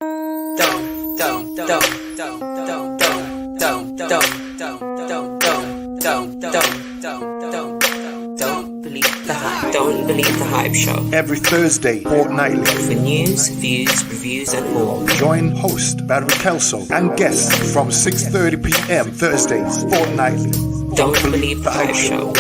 Don't believe the hype show. Every Thursday, fortnightly. For news, views, reviews, and more. Join host Barry Kelso and guests from 6:30 p.m. Thursdays, fortnightly. Don't believe the hype show.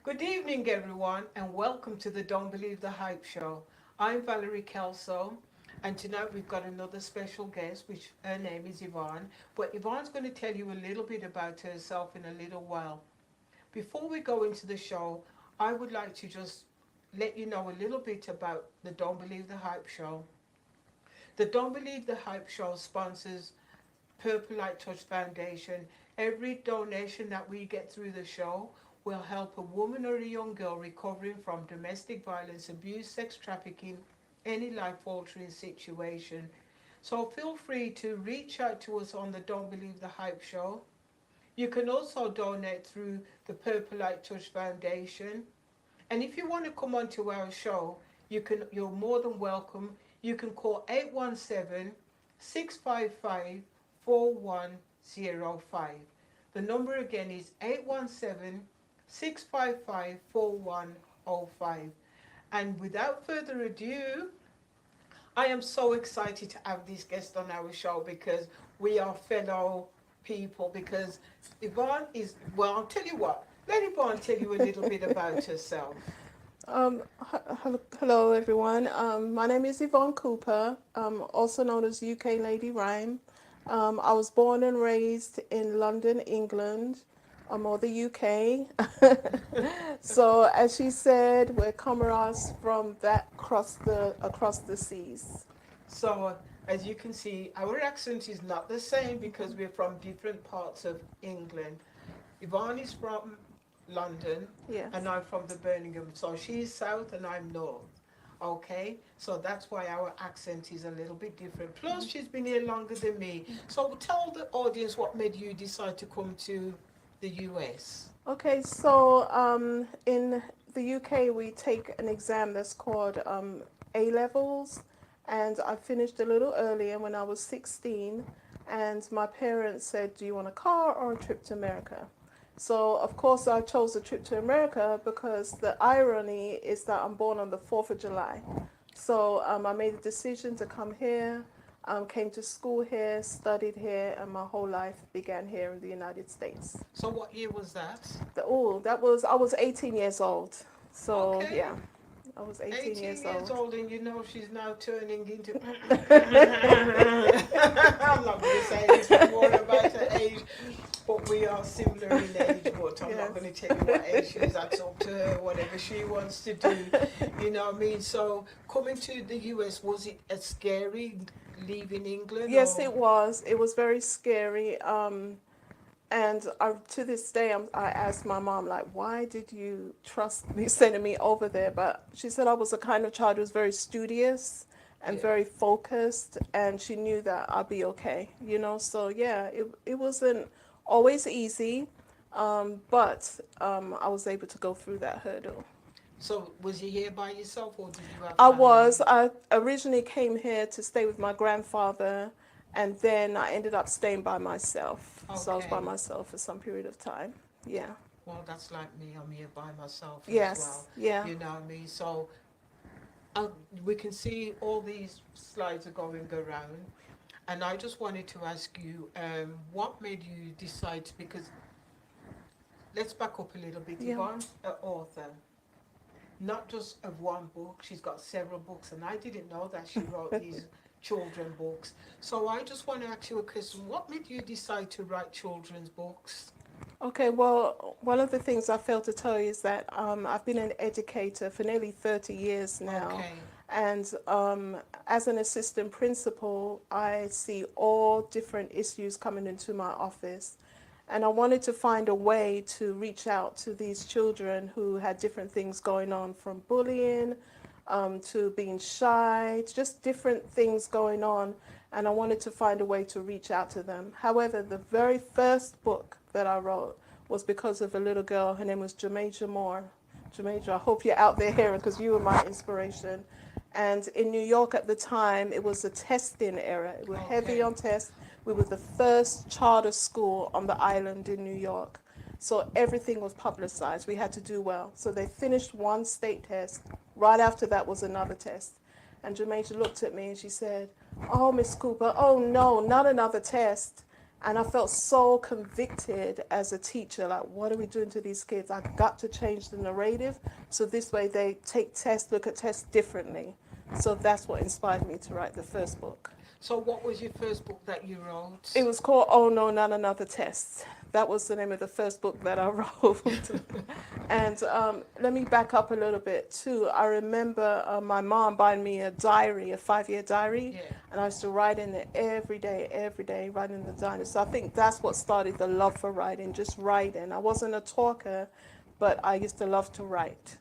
Good evening, everyone, and welcome to the Don't Believe the Hype show. I'm Valerie Kelso, and tonight we've got another special guest, which her name is Yvonne. But Yvonne's going to tell you a little bit about herself in a little while. Before we go into the show, I would like to just let you know a little bit about the Don't Believe the Hype show. The Don't Believe the Hype show sponsors Purple Light Touch Foundation. Every donation that we get through the show will help a woman or a young girl recovering from domestic violence, abuse, sex trafficking, any life-altering situation. So feel free to reach out to us on the Don't Believe the Hype show. You can also donate through the Purple Light Touch Foundation. And if you want to come onto our show, you're more than welcome. You can call 817-655-4105. The number again is 817-655-4105. And without further ado, I am so excited to have this guest on our show because we are fellow people. Because Yvonne is, well, I'll tell you what, let Yvonne tell you a little bit about herself. Hello everyone. My name is Yvonne Cooper, also known as UK Lady Rhyme. I was born and raised in London, England, or the UK. So as she said, we're comrades from that across the seas. So as you can see, our accent is not the same because we're from different parts of England. Yvonne is from London, Yes. and I'm from the Birmingham. So she's south and I'm north. Okay, so that's why our accent is a little bit different. Plus, she's been here longer than me. So tell the audience what made you decide to come to the US. Okay, so in the UK we take an exam that's called A-levels, and I finished a little earlier when I was 16, and my parents said, do you want a car or a trip to America? So of course I chose a trip to America because the irony is that I'm born on the 4th of July. So I made a decision to come here, came to school here, studied here, and my whole life began here in the United States. So what year was that? I was 18 years old. So Okay. yeah, I was 18 years old. And you know she's now turning into I'm not going to say anything more about her age, but we are similar in age, but I'm not going to tell you what age she is. That's up to her, whatever she wants to do. You know what I mean? So coming to the US, was it a scary leaving England? Yes, or? it was. It was very scary. And to this day, I asked my mom, like, why did you trust me sending me over there? But she said I was the kind of child who was very studious and very focused, and she knew that I'd be okay, you know? So yeah, it wasn't always easy, but I was able to go through that hurdle. So was you here by yourself, or did you have I originally came here to stay with my grandfather, and then I ended up staying by myself. Okay. So I was by myself for some period of time. Yeah. Well, that's like me. I'm here by myself as well. Yeah. You know what I mean? So we can see all these slides are going around. And I just wanted to ask you, what made you decide, because let's back up a little bit. Yeah. Yvonne's an author, not just of one book. She's got several books, and I didn't know that she wrote these children books. So I just want to ask you a question. What made you decide to write children's books? Okay, well, one of the things I failed to tell you is that I've been an educator for nearly 30 years now. Okay. And as an assistant principal, I see all different issues coming into my office. And I wanted to find a way to reach out to these children who had different things going on, from bullying to being shy, just different things going on. And I wanted to find a way to reach out to them. However, the very first book that I wrote was because of a little girl. Her name was Jamaija Moore. Jamaica, I hope you're out there hearing because you were my inspiration. And in New York at the time, it was a testing era. We were heavy Okay. on tests. We were the first charter school on the island in New York. So everything was publicized. We had to do well. So they finished one state test. Right after that was another test. And Jamaica looked at me and she said, "Oh, Miss Cooper, oh no, not another test." And I felt so convicted as a teacher, like, what are we doing to these kids? I've got to change the narrative so this way they take tests, look at tests differently. So that's what inspired me to write the first book. So what was your first book that you wrote? It was called Oh No, Not Another Test. That was the name of the first book that I wrote. And let me back up a little bit too. I remember my mom buying me a diary, a 5-year diary, Yeah. and I used to write in it every day, writing in the diary. So I think that's what started the love for writing, just writing. I wasn't a talker, but I used to love to write.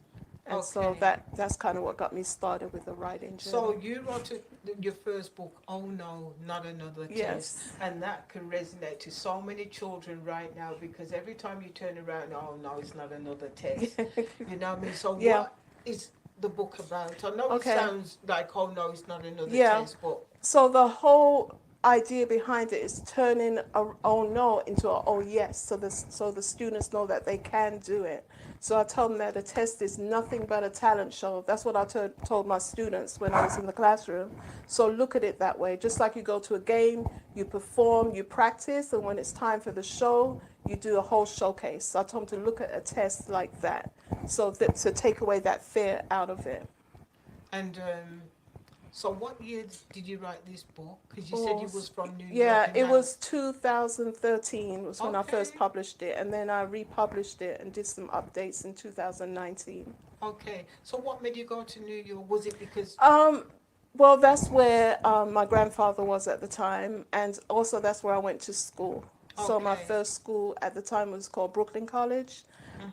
And so Okay. that's kind of what got me started with the writing journey. So you wrote your first book, Oh No, Not Another Test. Yes. And that can resonate to so many children right now because every time you turn around, oh no, it's not another test. You know what I mean? So Yeah. what is the book about? I know Okay. it sounds like, oh no, it's not another Yeah. test, but So the whole idea behind it is turning a oh no into a oh yes, so the students know that they can do it. So I told them that the test is nothing but a talent show. That's what I told my students when I was in the classroom. So look at it that way. Just like you go to a game, you perform, you practice, and when it's time for the show, you do a whole showcase. So I told them to look at a test like that, so that to take away that fear out of it. and so what year did you write this book? Because you said you was from New York. Yeah, and it now- was 2013 was when I first Okay. published it, and then I republished it and did some updates in 2019. Okay. So what made you go to New York? Was it because Well, that's where my grandfather was at the time, and also that's where I went to school. So my Okay. first school at the time was called Brooklyn College.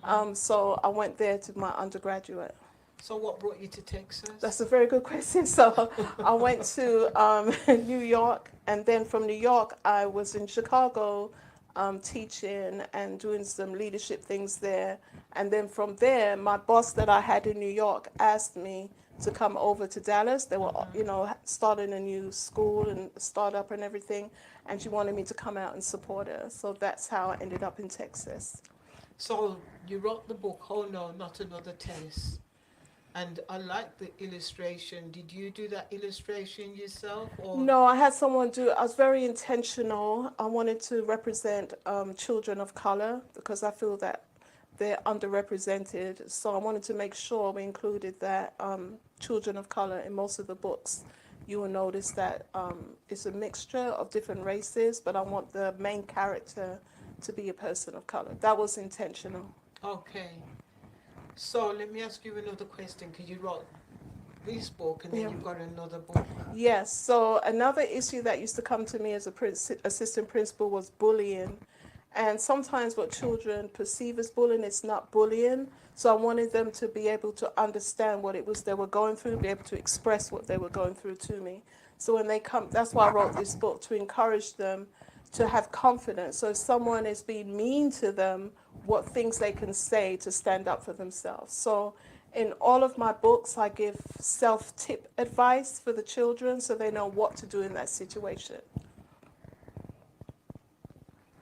Mhm. So I went there to my undergraduate. So what brought you to Texas? That's a very good question. So I went to New York, and then from New York, I was in Chicago teaching and doing some leadership things there. And then from there, my boss that I had in New York asked me to come over to Dallas. They were, starting a new school and startup and everything, and she wanted me to come out and support her. So that's how I ended up in Texas. So you wrote the book, Oh No, Not Another Test. And I like the illustration. Did you do that illustration yourself, or No, I had someone do it. I was very intentional. I wanted to represent children of color because I feel that they're underrepresented. So I wanted to make sure we included that children of color in most of the books. You will notice that it's a mixture of different races, but I want the main character to be a person of color. That was intentional. okay? So let me ask you another question. Because you wrote this book and then Yeah. you've got another book. Yes. So another issue that used to come to me as a assistant principal was bullying. And sometimes what children perceive as bullying is not bullying. So I wanted them to be able to understand what it was they were going through, be able to express what they were going through to me. So when they come, that's why I wrote this book, to encourage them to have confidence. So if someone is being mean to them, what things they can say to stand up for themselves. So in all of my books, I give self-tip advice for the children so they know what to do in that situation.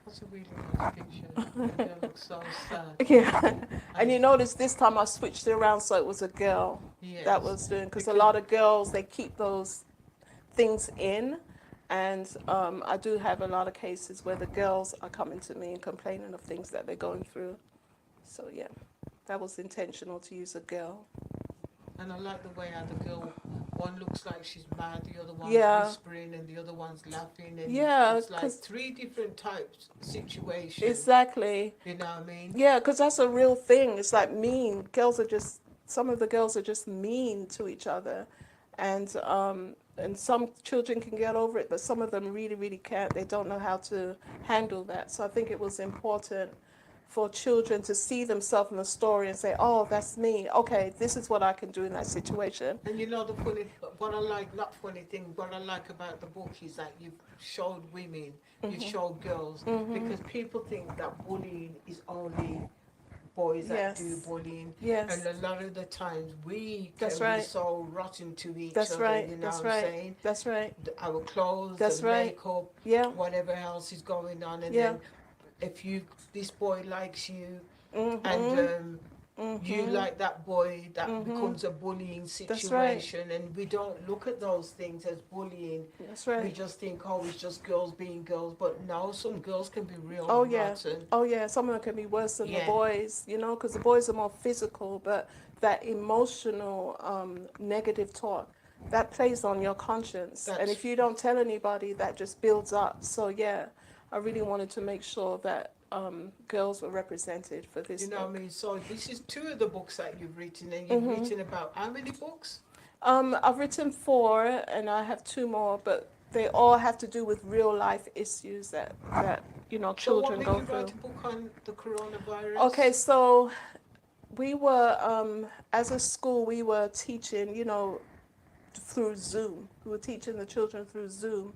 That's a really nice picture. The girl looks so sad. Yeah. And you notice this time I switched it around so it was a girl Yes. that was doing, because a lot of girls, they keep those things in. And I do have a lot of cases where the girls are coming to me and complaining of things that they're going through. So yeah, that was intentional to use a girl. And I like the way how the girl, one looks like she's mad, the other one's Yeah. whispering, and the other one's laughing. And Yeah, it's like 'cause- 3 different types situations. Exactly. You know what I mean? Yeah, because that's a real thing. It's like mean. Some of the girls are just mean to each other. And some children can get over it, but some of them really, really can't. They don't know how to handle that. So I think it was important for children to see themselves in the story and say, oh, that's me. Okay, this is what I can do in that situation. And you know the funny, what I like, not funny thing, what I like about the book is that you've showed women, you've showed girls, because people think that bullying is only boys that do Yes. bullying, Yes. and a lot of the times we That's can be right. so rotten to each That's other. right. You know That's what I'm right. saying? That's right. Our clothes, That's the right. makeup, Yeah. whatever else is going on, and Yeah. then if you this boy likes you, and Mhm. you Mhm. like that boy, that Mhm. becomes a bullying That's right. situation, and we don't look at those things as bullying. That's We right. just think, oh, it's just girls being girls, but no, some girls can be real Oh yeah. rotten. Oh yeah. Some of them can be worse than the Yeah, boys, you know, because the boys are more physical, but that emotional negative talk that plays on your conscience, and that's, if you don't tell anybody, that just builds up. So yeah, I really wanted to make sure that girls were represented for this you know what I book. mean? So this is two of the books that you've written, and you've written about how many books? I've written four, and I have two more, but they all have to do with real life issues that So what children made go you write through. a book on the Okay, coronavirus? so we were as a school we were teaching, through Zoom. We were teaching the children through Zoom,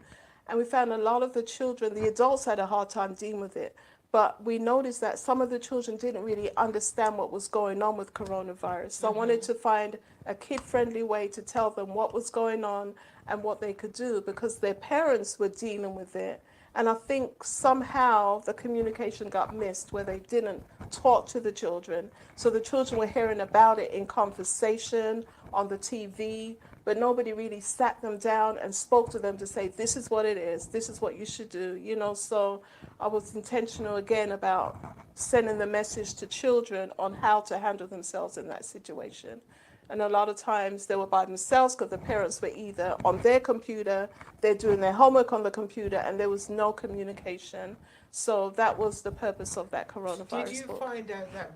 and we found a lot of the children, the adults had a hard time dealing with it. But we noticed that some of the children didn't really understand what was going on with coronavirus. So I wanted to find a kid-friendly way to tell them what was going on and what they could do, because their parents were dealing with it. And I think somehow the communication got missed where they didn't talk to the children. So the children were hearing about it in conversation on the TV, but nobody really sat them down and spoke to them to say, this is what it is, this is what you should do. So I was intentional again about sending the message to children on how to handle themselves in that situation. And a lot of times they were by themselves because the parents were either on their computer, they're doing their homework on the computer, and there was no communication. So that was the purpose of that Did you coronavirus book. find out that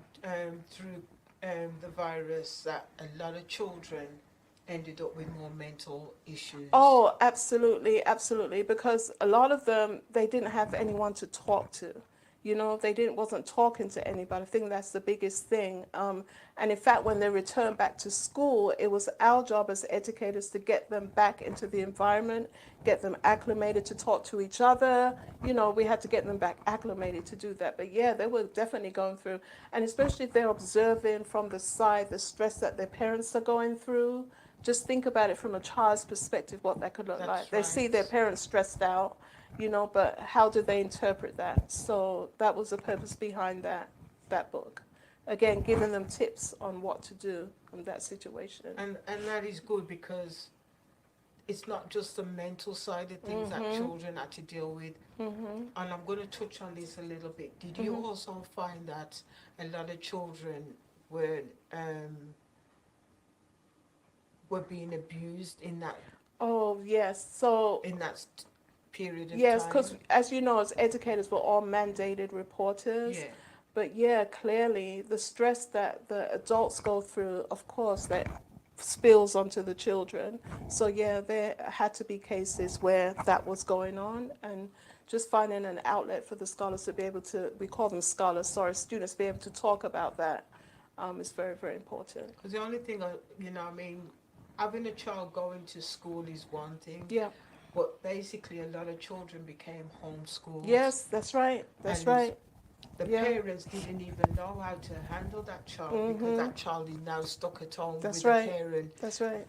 through the virus that a lot of children ended up with more mental issues? Oh, absolutely, absolutely. Because a lot of them, they didn't have anyone to talk to. They didn't wasn't talking to anybody. I think that's the biggest thing. And in fact, when they returned back to school, it was our job as educators to get them back into the environment, get them acclimated to talk to each other. We had to get them back acclimated to do that. But yeah, they were definitely going through, and especially if they're observing from the side the stress that their parents are going through. Just think about it from a child's perspective, what that could look like. That's They see their right. parents stressed out, but how do they interpret that? So that was the purpose behind that book. Again, giving them tips on what to do in that situation. And that is good because it's not just the mental side of things that children had to deal with. And I'm going to touch on this a little bit. Did you also find that a lot of children were um, were being abused Oh yes, so in that period of yes, time? because as you know, as educators, we're all mandated reporters. Yeah. But yeah, clearly the stress that the adults go through, of course, that spills onto the children. So yeah, there had to be cases where that was going on, and just finding an outlet for the scholars to be able to, we call them scholars, sorry, students be able to talk about that is very, very important. Because the only thing, I mean, having a child going to school is one thing, Yeah. but basically a lot of children became homeschooled. Yes, that's right. That's And right. the Yeah. parents didn't even know how to handle that child because that child is now stuck at home That's with a right. parent. That's right.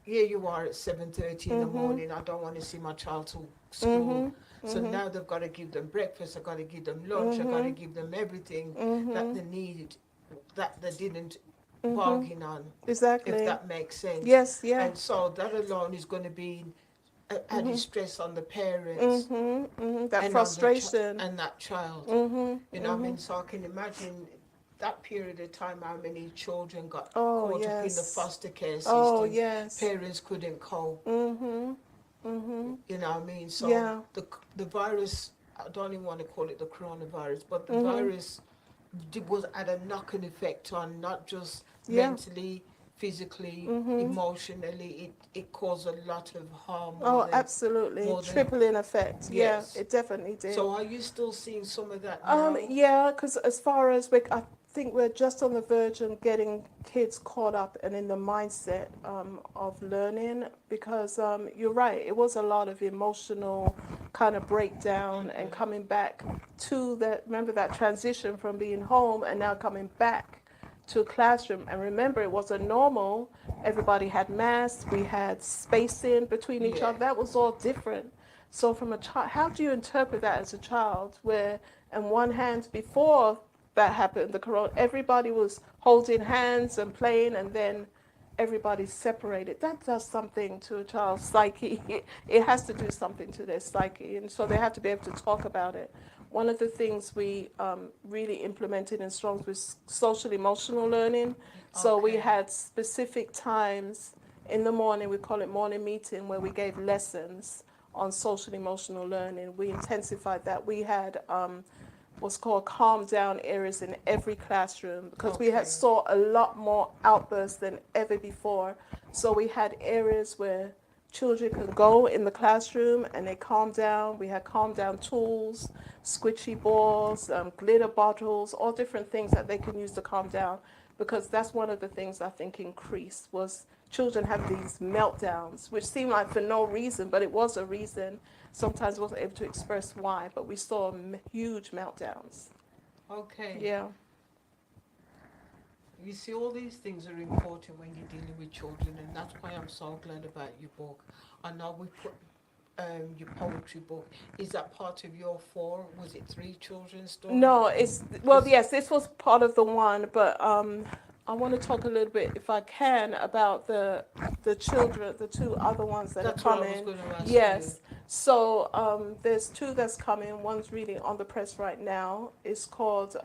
Here you are at 7:30 in the morning. I don't want to see my child to school. So now they've got to give them breakfast. I've got to give them lunch. I've got to give them everything that they need, that they didn't bargain on. Exactly. If that makes sense. Yes, yeah. And so that alone is going to be added stress on the parents That and frustration. and that child. You know what I mean? So I can imagine that period of time how many children got Oh, caught up in the yes. foster care system. Oh, yes. Parents couldn't cope. You know what I mean? So Yeah. the virus, I don't even want to call it the coronavirus, but the virus was had a knock-on effect on not just Yeah. mentally, physically, emotionally. It caused a lot of harm. Oh, absolutely. more than- Tripling effect. Yes. Yeah, it definitely did. So are you still seeing some of that now? Yeah, because as far as I think we're just on the verge of getting kids caught up and in the mindset of learning, because you're right, it was a lot of emotional kind of breakdown and coming back to that, remember that transition from being home and now coming back to a classroom. And remember, it wasn't normal. Everybody had masks, we had spacing between each other. That was all different. So from a child, how do you interpret that as a child, where on one hand, before that happened, the corona, everybody was holding hands and playing, and then everybody's separated. That does something to a child's psyche. It has to do something to their psyche, and so they have to be able to talk about it. One of the things we really implemented in Strong's was social emotional learning. So we had specific times in the morning, we call it morning meeting, where we gave lessons on social emotional learning. We intensified that. We had what's called calm down areas in every classroom, because we had saw a lot more outbursts than ever before. So we had areas where children could go in the classroom and they calm down. We had calm down tools, squishy balls, glitter bottles, all different things that they can use to calm down, because that's one of the things I think increased was children have these meltdowns, which seem like for no reason, but it was a reason. Sometimes I wasn't able to express why, but we saw huge meltdowns. Okay. Yeah. You see, all these things are important when you're dealing with children, and that's why I'm so glad about your book. I know we put your poetry book. Is that part of your 4? Was it 3 children's stories? No, it's, well, yes, this was part of the one, but I want to talk a little bit, if I can, about the children, the 2 other ones that That's are what I was coming. going to ask Yes. So there's 2 that's coming. One's really on the press right now. It's called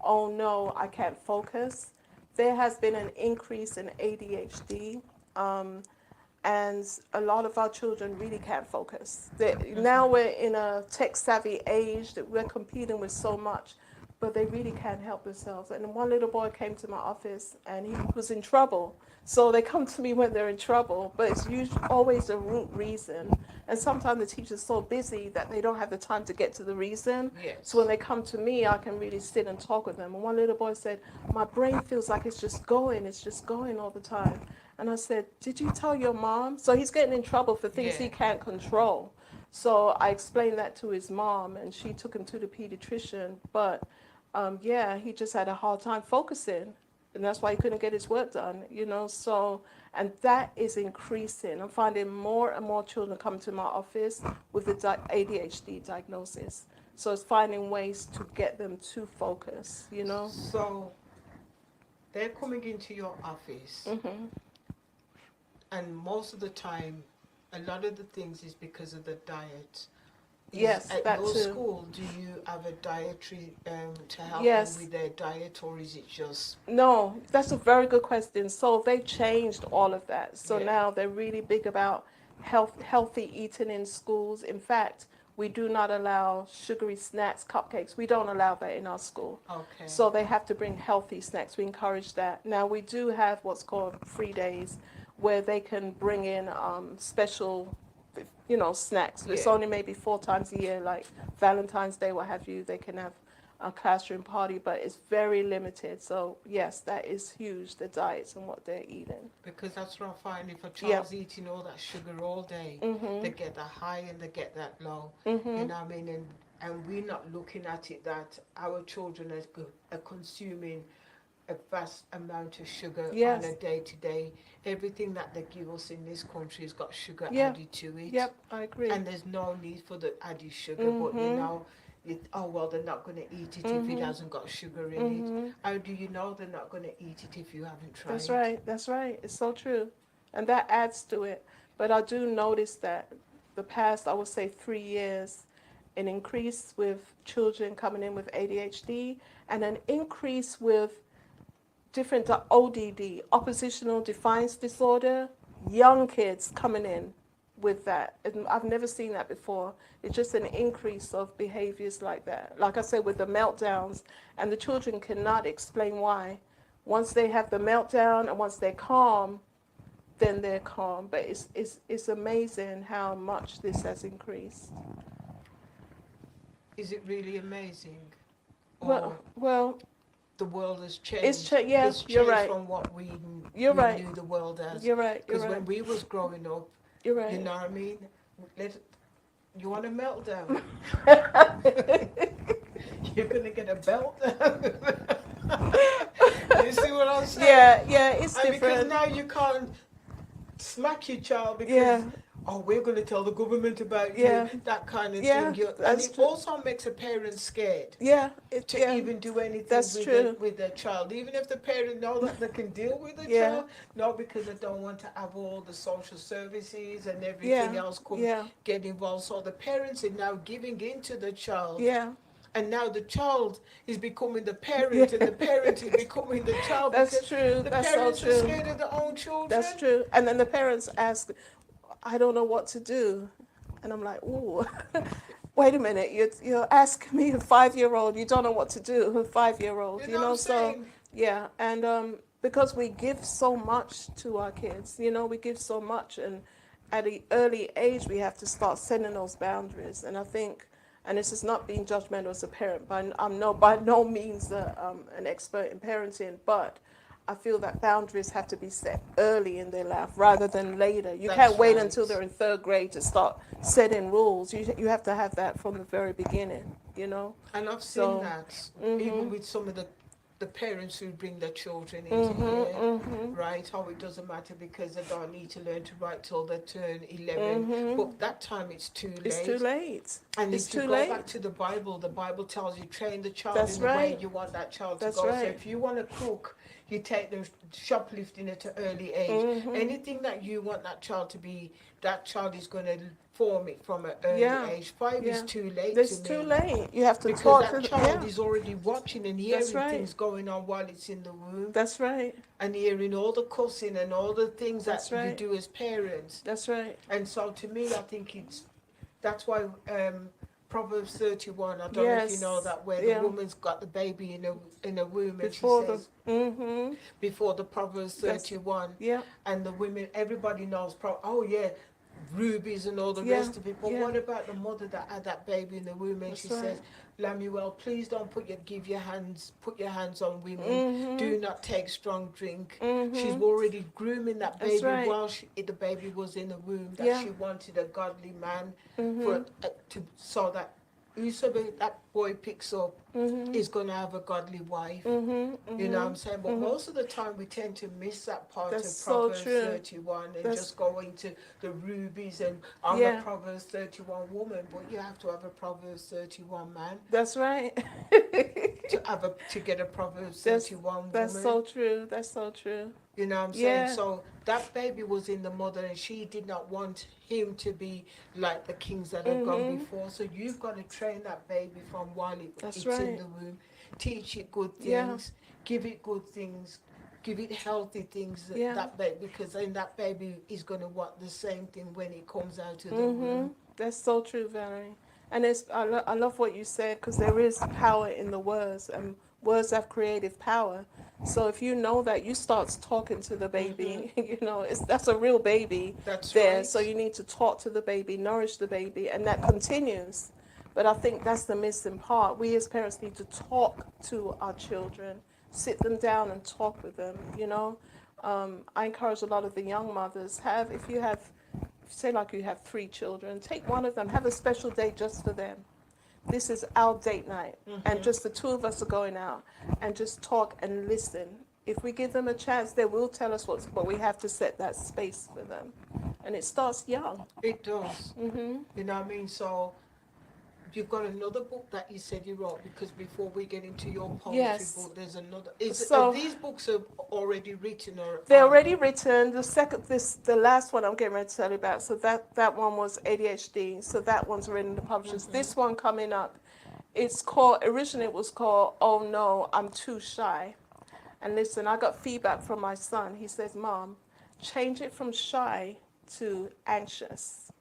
Oh No, I Can't Focus. There has been an increase in ADHD. And a lot of our children really can't focus. Now we're in a tech-savvy age that we're competing with so much, but they really can't help themselves. And one little boy came to my office, and he was in trouble. So they come to me when they're in trouble, but it's usually always a root reason. And sometimes the teacher's so busy that they don't have the time to get to the reason. Yes. So when they come to me, I can really sit and talk with them. And one little boy said, my brain feels like it's just going all the time. And I said, did you tell your mom? So he's getting in trouble for things he can't control. So I explained that to his mom, and she took him to the pediatrician. But he just had a hard time focusing, and that's why he couldn't get his work done, So, and that is increasing. I'm finding more and more children come to my office with the ADHD diagnosis. So it's finding ways to get them to focus, So they're coming into your office. Mm-hmm. And most of the time, a lot of the things is because of the diet. Yes, at that your too. school, do you have a dietary to help Yes. them with their diet, or is it just? No, that's a very good question. So they've changed all of that. So Yeah. now they're really big about healthy eating in schools. In fact, we do not allow sugary snacks, cupcakes. We don't allow that in our school. Okay. So they have to bring healthy snacks. We encourage that. Now we do have what's called free days, where they can bring in special, snacks. It's Yeah. only maybe 4 times a year, like Valentine's Day, what have you. They can have a classroom party, but it's very limited. So yes, that is huge, the diets and what they're eating. Because that's what I find, if a child's eating all that sugar all day, Mm-hmm. they get that high and they get that low. Mm-hmm. You know what I mean? And we're not looking at it that our children are consuming a vast amount of sugar Yes. on a day-to-day. Everything that they give us in this country has got sugar Yeah. added to it. Yep, I agree. And there's no need for the added sugar, but Mhm. they're not going to eat it if Mhm. it hasn't got sugar in it. Mhm. How do you know they're not going to eat it if you haven't tried? That's right. That's right. It's so true. And that adds to it. But I do notice that the past, I would say 3 years, an increase with children coming in with ADHD, and an increase with different ODD, oppositional defiance disorder, young kids coming in with that. And I've never seen that before. It's just an increase of behaviors like that. Like I said, with the meltdowns, and the children cannot explain why. Once they have the meltdown and once they're calm, then they're calm. But it's amazing how much this has increased. Is it really amazing? Or Well, the world has changed? yes, It's you're changed right. from what we You're right. knew the world as. You're right. You're Because when right. we was growing up, You're right. you know what I mean? You want a meltdown? You're gonna get a belt. You see what I'm saying? yeah, it's And because different. now you can't smack your child because Yeah, oh, we're going to tell the government about yeah, you, that kind of yeah, thing. And that's it true. also makes a parent scared to Yeah, even do anything that's true. with their child, even if the parent know that they can deal with the Yeah, child, not because they don't want to have all the social services and everything yeah, else come yeah, get involved. So the parents are now giving in to the child, yeah, and now the child is becoming the yeah. parent and the parent is becoming the child That's because true. the That's so parents are true. scared of their own That's children. true. And then the parents ask, I don't know what to do. And I'm like, ooh, wait a minute. You're asking me, a 5-year-old, you don't know what to do, a 5-year-old, You know what I'm So, saying? yeah. And because we give so much to our kids, we give so much. And at an early age, we have to start setting those boundaries. And I think, and this is not being judgmental as a parent, but I'm by no means an expert in parenting, but I feel that boundaries have to be set early in their life rather than later. You can't That's wait until right. they're in third grade to start setting rules. You have to have that from the very beginning. And I've seen So, that even mhm, with some of the parents who bring their children into mhm, here, mhm, right? How it doesn't matter because they don't need to learn to write till they turn 11. mhm. But that time it's too It's too late. late. And It's if you too go back late. to the Bible tells you train the child in That's the way right. you want that child to That's go. So right. if you want to cook, you take them shoplifting at an early age. Mhm. Anything that you want that child to be, that child is going to form it from an early Yeah. age. 5 is Yeah. too late to It's too me late. You have to because talk to that the, child yeah. is already watching and That's hearing right. things going on while it's in the womb That's right. and hearing all the cussing and all the things that That's you right. do as parents. That's right. And so to me, I think that's why Proverbs 31, I don't know if you know Yes. that, where the Yeah. woman's got the baby in a womb and she Before the. says, Mhm. before the Proverbs That's. 31, Yeah. and the women, everybody knows, oh yeah, rubies and all the Yeah. rest of it. But Yeah. what about the mother that had that baby in the womb and she That's right. says, Lamuel, please don't put your hands on women. Mhm. Do not take strong drink. She's Mhm. already grooming that That's baby right. while the baby was in the womb. That Yeah. she wanted a godly man for Mhm. so that whosoever that boy picks up Mhm. is going to have a godly wife. Mhm. You know what Mhm. I'm saying? But Mhm. most of the time we tend to miss that part That's of so Proverbs true. 31 and That's. just go into the rubies and I'm a Yeah. Proverbs 31 woman, but you have to have a Proverbs 31 man That's right. to get a Proverbs that's 31 that's woman. so true. That's so true. You know what I'm saying? Yeah. So that baby was in the mother and she did not want him to be like the kings that have gone Mhm. before. So you've got to train that baby from while That's it's in right. the womb. Teach it good Yeah. things. Give it good things. Give it healthy things Yeah. that baby, because then that baby is going to want the same thing when it comes out of the Mhm. womb. That's so true, Valerie. And I love what you said because there is power in the words, and words have creative power. So if you know that, you start talking to the Hmm. baby. That's a real baby That's there. So right. you need to talk to the baby, nourish the baby, and that continues. But I think that's the missing part. We as parents need to talk to our children, sit them down and talk with them. I encourage a lot of the young mothers if you have, say like you have 3 children, take one of them, have a special day just for them. This is our date night, and Hmm. just the two of us are going out and just talk and listen. If we give them a chance, they will tell us but we have to set that space for them, and it starts young. It does. Mhm. You know what I mean? So you've got another book that you said you wrote, because before we get into your poetry Yes. book, there's another. Are So these books are already written or they're already written. The last one I'm getting ready to tell you about. So that one was ADHD. So that one's written to publishers. Mhm. This one coming up, originally it was called Oh No, I'm Too Shy. And listen, I got feedback from my son. He says, Mom, change it from shy to anxious,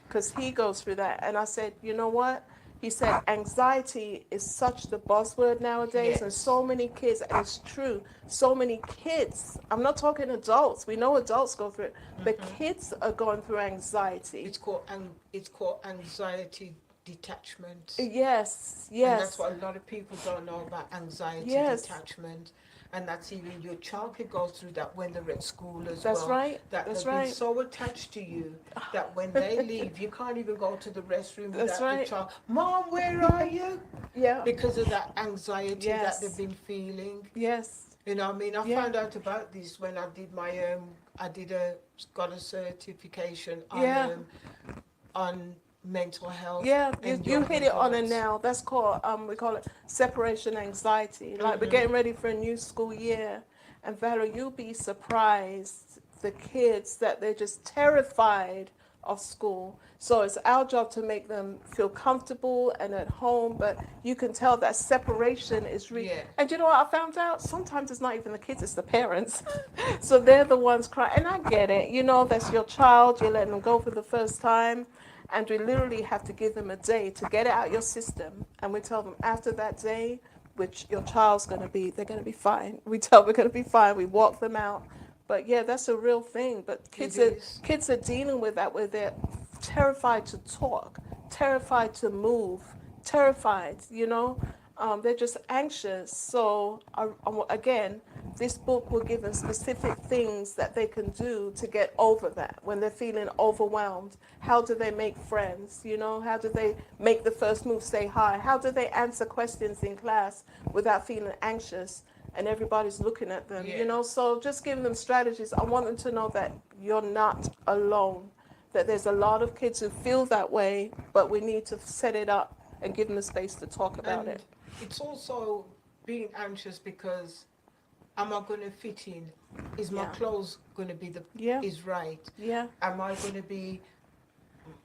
because he goes through that. And I said, you know what? He said, anxiety is such the buzzword nowadays, and Yes. so many kids, and it's true, so many kids, I'm not talking adults, we know adults go through it, but Mhm. kids are going through anxiety. It's called anxiety detachment, Yes, and that's yes, what a lot of people don't know about anxiety yes, detachment. and that's even your child could go through that when they're at school as That's well. right. That That's they've been right. so attached to you that when they leave, you can't even go to the restroom That's without the right. child. Mom, where are you? Yeah. Because of that anxiety that they've Yes. been feeling. Yes. You know what I mean? I Yeah. found out about this when I did got a certification Yeah. on mental health Yeah, and you young hit it on it adults. now. That's called we call it separation anxiety. Like we're getting ready for a new school year, and Valerie, you'll be surprised the kids that they're just terrified of school. So it's our job to make them feel comfortable and at home, but you can tell that separation is real. Yeah. And you know what I found out? Sometimes it's not even the kids, it's the parents. So they're the ones crying. And I get it. You know, that's your child. You're letting them go for the first time. And we literally have to give them a day to get it out your system. And we tell them after that day, which your child's going to be, they're going to be fine. We tell them we're going to be fine. We walk them out. But yeah, that's a real thing. But It is. kids are dealing with that where they're terrified to talk, terrified to move, terrified, you know. They're just anxious. So again, this book will give them specific things that they can do to get over that when they're feeling overwhelmed. How do they make friends? You know, how do they make the first move, say hi? How do they answer questions in class without feeling anxious and everybody's looking at them? Yeah. You know, so just giving them strategies. I want them to know that you're not alone, that there's a lot of kids who feel that way, but we need to set it up and give them the space to talk about And it. it's also being anxious because am I going to fit in? Is my Yeah. clothes going to be Yeah. is right? Yeah. Am I going to be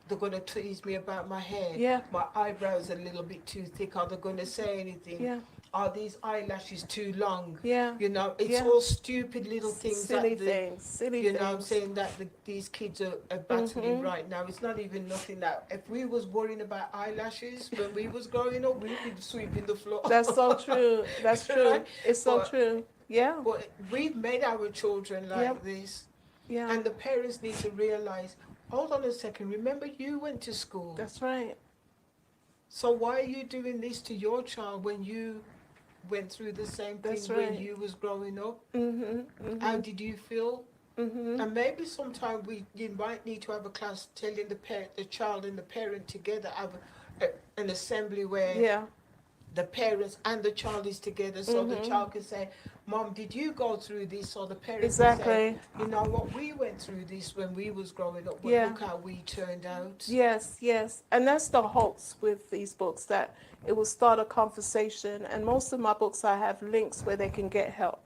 they're going to tease me about my hair? Yeah. My eyebrows are a little bit too thick. Are they going to say anything? Yeah. Are these eyelashes too long? Yeah. You know, it's Yeah. all stupid little things Silly that the, things. Silly you things. know, I'm saying that these kids are battling right now. It's not even nothing that if we was worrying about eyelashes when we was growing up, we'd be sweeping the floor. That's so true. That's true. Right? It's so But- true. Yeah. But we've made our children like Yep. this, Yeah. and the parents need to realize. Hold on a second. Remember, you went to school. That's right. So why are you doing this to your child when you went through the same thing That's when right. you was growing up? Mhm. How did you feel? Mhm. And maybe sometime you might need to have a class telling the child and the parent together, have an assembly where Yeah. the parents and the child is together, so the child can say, "Mom, did you go through this?" Or the parents can say, Exactly. "You know what? We went through this when we was growing up. But Yeah. look how we turned out." Yes, yes. And that's the hopes with these books, that it will start a conversation. And most of my books, I have links where they can get help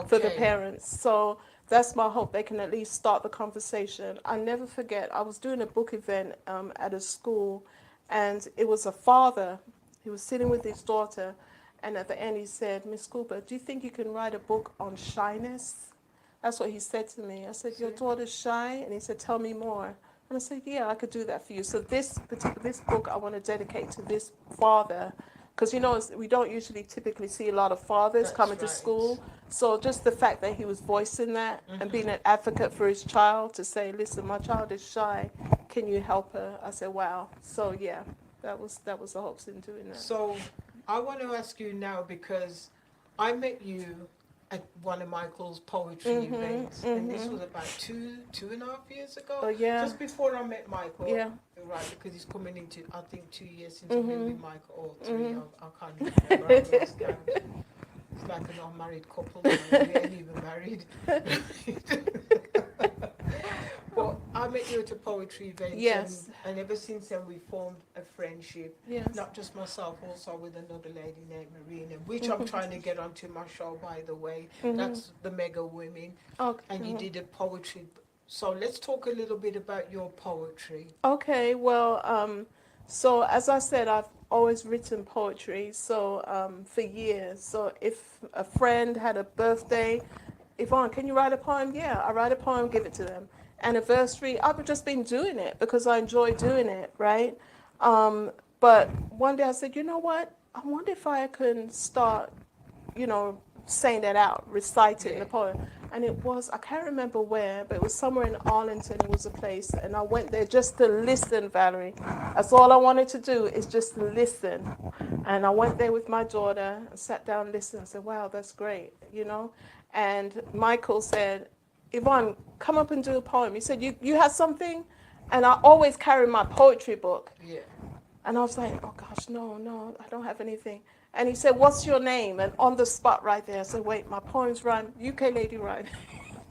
for the Okay. parents. So that's my hope. They can at least start the conversation. I never forget, I was doing a book event at a school, and it was a father. He was sitting with his daughter, and at the end he said, "Miss Cooper, do you think you can write a book on shyness?" That's what he said to me. I said, "Your daughter's shy?" And he said, "Tell me more." And I said, "Yeah, I could do that for you." So this book I want to dedicate to this father, because you know we don't usually typically see a lot of fathers That's coming to right. school. So just the fact that he was voicing that and being an advocate for his child to say, "Listen, my child is shy. Can you help her?" I said, "Wow." So yeah, that was the hopes in doing that. So I want to ask you now because I met you at one of Michael's poetry events, and this was about two and a half years ago. Oh, yeah. Just before I met Michael. Yeah. Right, because he's coming into I think 2 years since I've been with Michael, or 3. I can't even remember. I've lost count. It's like an unmarried couple. Now. We ain't even married. But I met you at a poetry event. Yes. And ever since then we formed a friendship. Yes. Not just myself, also with another lady named Marina, which I'm trying to get onto my show, by the way. That's the Mega Women. Okay. And you did a poetry. So let's talk a little bit about your poetry. Okay, well, so as I said, I've always written poetry, so for years. So if a friend had a birthday, Yvonne, can you write a poem? Yeah, I write a poem, give it to them. Anniversary, I've just been doing it because I enjoy doing it, right? But one day I said, you know what? I wonder if I can start, saying that out, reciting the poem. and it was, I can't remember where, but it was somewhere in Arlington. It was a place, and I went there just to listen, Valerie. That's all I wanted to do, is just listen. And I went there with my daughter and sat down and listened and said, wow, that's great, you know. And Michael said, Yvonne, come up and do a poem. He said, you have something? And I always carry my poetry book. Yeah. And I was like, oh gosh, no, I don't have anything. And he said, what's your name? And on the spot right there, I said, wait, my poems rhyme, UK lady rhyme.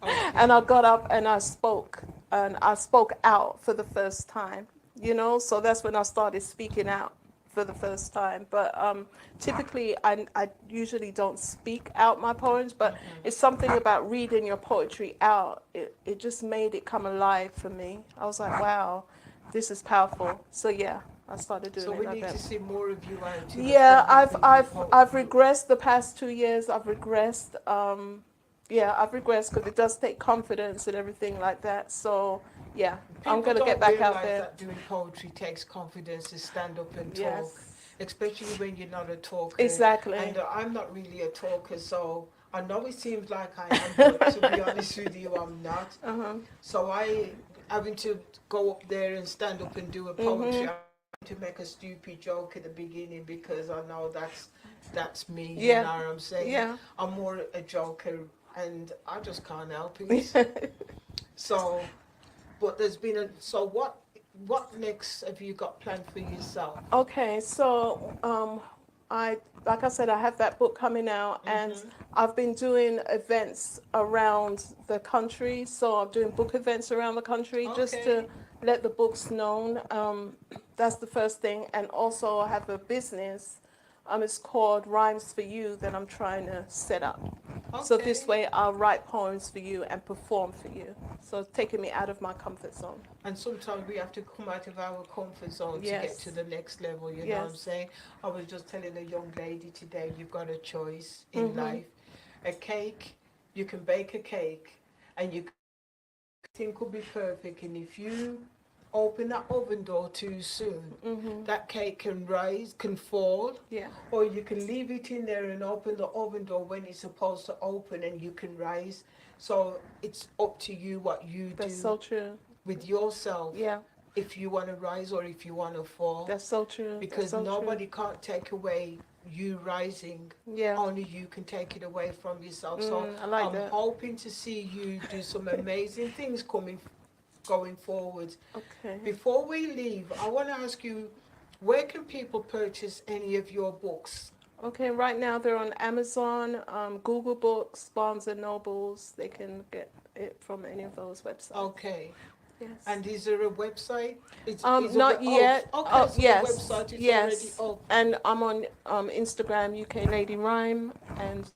Okay. And I got up and I spoke out for the first time, you know, so that's when I started speaking out for the first time. But typically, I usually don't speak out my poems, but it's something about reading your poetry out. It just made it come alive for me. I was like, wow, this is powerful. So yeah, I started doing So it we like need that. to see more of you out to the Yeah, public I've with your regressed the past 2 years. I've regressed. Yeah, I've regressed because it does take confidence and everything like that. So yeah, I'm People gonna get don't back out realize there. that doing poetry takes confidence to stand up and talk, Yes, especially when you're not a talker. exactly. And I'm not really a talker, so I know it seems like I am, but to be honest with you, I'm not. Uh-huh. So having to go up there and stand up and do a poetry, I have to make a stupid joke at the beginning because I know that's me. You Yeah. know what I'm saying? Yeah. I'm more a joker, and I just can't help it. So, but there's been so what next have you got planned for yourself? Okay, so like I said, I have that book coming out, and I've been doing events around the country. So I'm doing book events around the country just Okay. to let the books known. That's the first thing, and also I have a business. It's called Rhymes for You that I'm trying to set up. So this Okay. way I'll write poems for you and perform for you. So it's taking me out of my comfort zone. And sometimes we have to come out of our comfort zone to get Yes. to the next level, you know what I'm Yes. saying? I was just telling a young lady today, you've got a choice in life. A cake, you can bake a cake, and you think could be perfect, and if you open that oven door too soon, that cake can rise, can fall, Yeah. or you can leave it in there and open the oven door when it's supposed to open and you can rise. So it's up to you what you That's do so true. with yourself, Yeah. if you want to rise or if you want to fall, That's so true. That's because so nobody can't take away you rising. true. Yeah. Only you can take it away from yourself. So I like I'm that. hoping to see you do some amazing things going forward. Okay. Before we leave, I want to ask you, where can people purchase any of your books? Okay. Right now they're on Amazon, Google Books, Barnes and Nobles. They can get it from any of those websites. Okay. Yes. And is there a website? Not yet. Okay, Oh, so yes. the website is Yes. already up. And I'm on Instagram, UK Lady Rhyme, and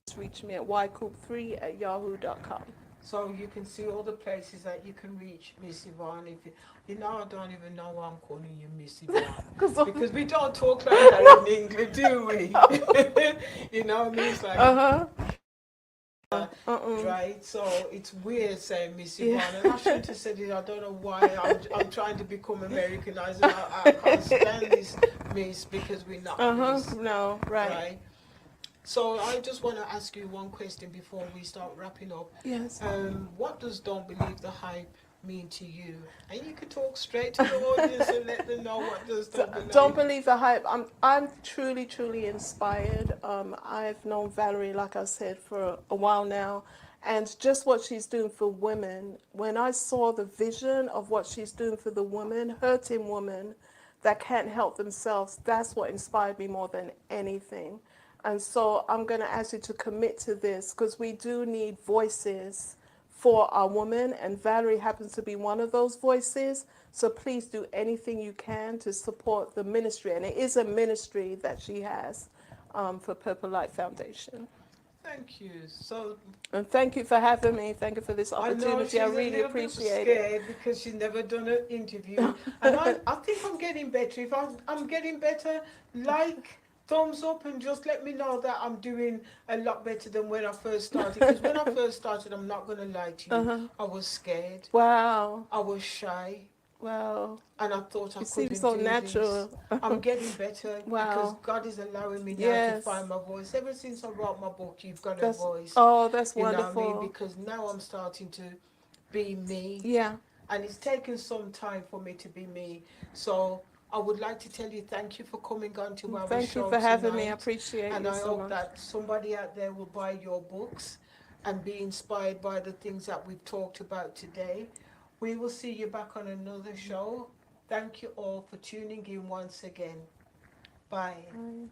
just reach me at ycoop3@yahoo.com. So you can see all the places that you can reach Miss Yvonne. If you know, I don't even know why I'm calling you Miss Yvonne. Because we don't talk like that in England, do we? You know what I mean? It's like, right? So it's weird saying Miss Yvonne. Yeah. And I shouldn't have said it. I don't know why. I'm trying to become Americanized. And I can't stand this Miss because we're not Miss. No. Right. Right? So I just want to ask you one question before we start wrapping up. Yes. What does Don't Believe the Hype mean to you? And you can talk straight to the audience and let them know what does Don't believe the hype. I'm truly inspired. I've known Valerie, like I said, for a while now, and just what she's doing for women. When I saw the vision of what she's doing for the women, hurting women that can't help themselves, that's what inspired me more than anything. And so I'm going to ask you to commit to this, because we do need voices for our women, and Valerie happens to be one of those voices. So please do anything you can to support the ministry. And it is a ministry that she has for Purple Light Foundation. Thank you. So And thank you for having me. Thank you for this I know she's opportunity. I a really little bit appreciate it. scared because she's never done an interview. And I think I'm getting better. If I'm getting better, thumbs up and just let me know that I'm doing a lot better than when I first started. Because when I first started, I'm not going to lie to you, I was scared. Wow. I was shy. Wow. And I thought I You couldn't seem so do natural. this. I'm getting better because Wow. God is allowing me now to Yes. find my voice. Ever since I wrote my book, You've Got a That's Voice. oh, that's You know what I mean? wonderful. Because now I'm starting to be me. Yeah. And it's taken some time for me to be me. So I would like to tell you thank you for coming on to our Thank you show for having me. I tonight. appreciate And you I so hope much. that somebody out there will buy your books and be inspired by the things that we've talked about today. We will see you back on another show. Thank you all for tuning in once again. Bye. Bye.